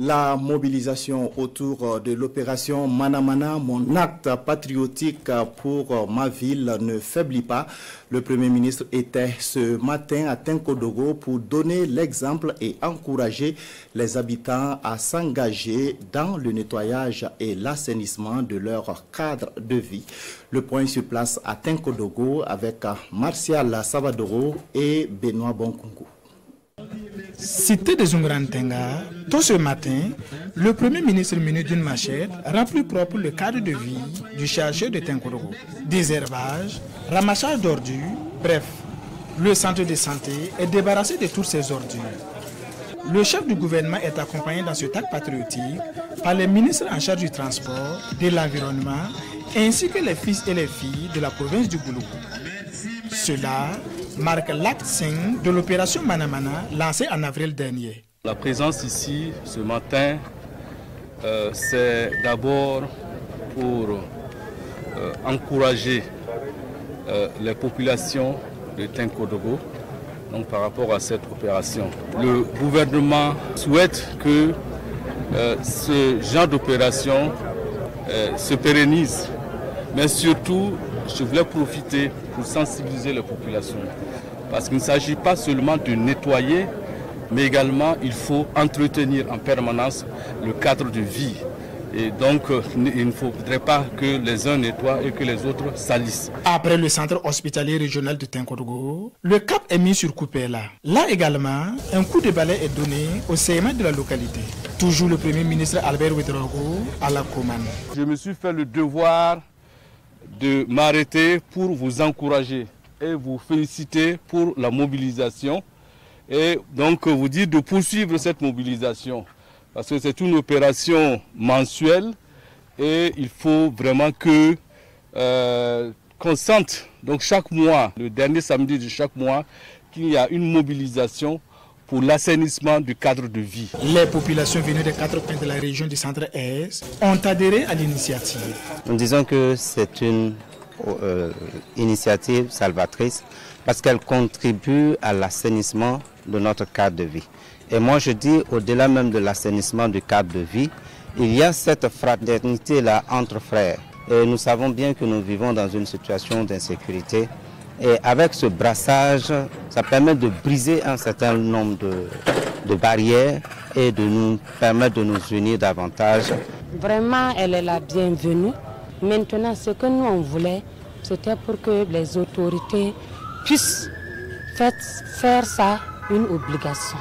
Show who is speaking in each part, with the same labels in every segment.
Speaker 1: La mobilisation autour de l'opération Manamana, mon acte patriotique pour ma ville, ne faiblit pas. Le Premier ministre était ce matin à Tenkodogo pour donner l'exemple et encourager les habitants à s'engager dans le nettoyage et l'assainissement de leur cadre de vie. Le point sur place à Tenkodogo avec Martial Savadoro et Benoît Bonkungu.
Speaker 2: Cité de Zungrantenga, tôt ce matin, le Premier ministre muni d'une machette rend plus propre le cadre de vie du chargeur de Tenkodogo. Désherbage, ramassage d'ordures, bref, le centre de santé est débarrassé de toutes ces ordures. Le chef du gouvernement est accompagné dans ce acte patriotique par les ministres en charge du transport, de l'environnement, ainsi que les fils et les filles de la province du Goulougou. Cela marque l'acte 5 de l'opération Manamana lancée en avril dernier.
Speaker 3: La présence ici ce matin, c'est d'abord pour encourager les populations de Tenkodogo donc par rapport à cette opération. Le gouvernement souhaite que ce genre d'opération se pérennise, mais surtout, je voulais profiter pour sensibiliser les populations. Parce qu'il ne s'agit pas seulement de nettoyer, mais également il faut entretenir en permanence le cadre de vie. Et donc il ne faudrait pas que les uns nettoient et que les autres salissent.
Speaker 2: Après le centre hospitalier régional de Tenkodogo, le cap est mis sur Kupela. Là également, un coup de balai est donné au CMA de la localité. Toujours le Premier ministre Albert Ouedraogo à la commande.
Speaker 3: Je me suis fait le devoir de m'arrêter pour vous encourager et vous féliciter pour la mobilisation et donc vous dire de poursuivre cette mobilisation parce que c'est une opération mensuelle et il faut vraiment que qu'on sente donc chaque mois, le dernier samedi de chaque mois, qu'il y a une mobilisation pour l'assainissement du cadre de vie.
Speaker 2: Les populations venues des 4 coins de la région du centre-est ont adhéré à l'initiative.
Speaker 4: Nous disons que c'est une initiative salvatrice parce qu'elle contribue à l'assainissement de notre cadre de vie. Et moi je dis, au-delà même de l'assainissement du cadre de vie, il y a cette fraternité-là entre frères. Et nous savons bien que nous vivons dans une situation d'insécurité. Et avec ce brassage, ça permet de briser un certain nombre de barrières et de nous permettre de nous unir davantage.
Speaker 5: Vraiment, elle est la bienvenue. Maintenant, ce que nous on voulait, c'était pour que les autorités puissent faire ça une obligation.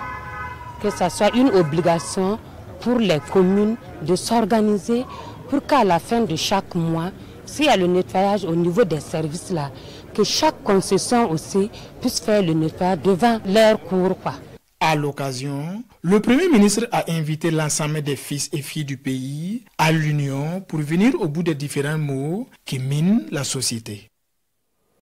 Speaker 5: Que ça soit une obligation pour les communes de s'organiser pour qu'à la fin de chaque mois, s'il y a le nettoyage au niveau des services là, que chaque concession aussi puisse faire le nettoyage devant leur cour.
Speaker 2: À l'occasion, le Premier ministre a invité l'ensemble des fils et filles du pays à l'union pour venir au bout des différents maux qui minent la société.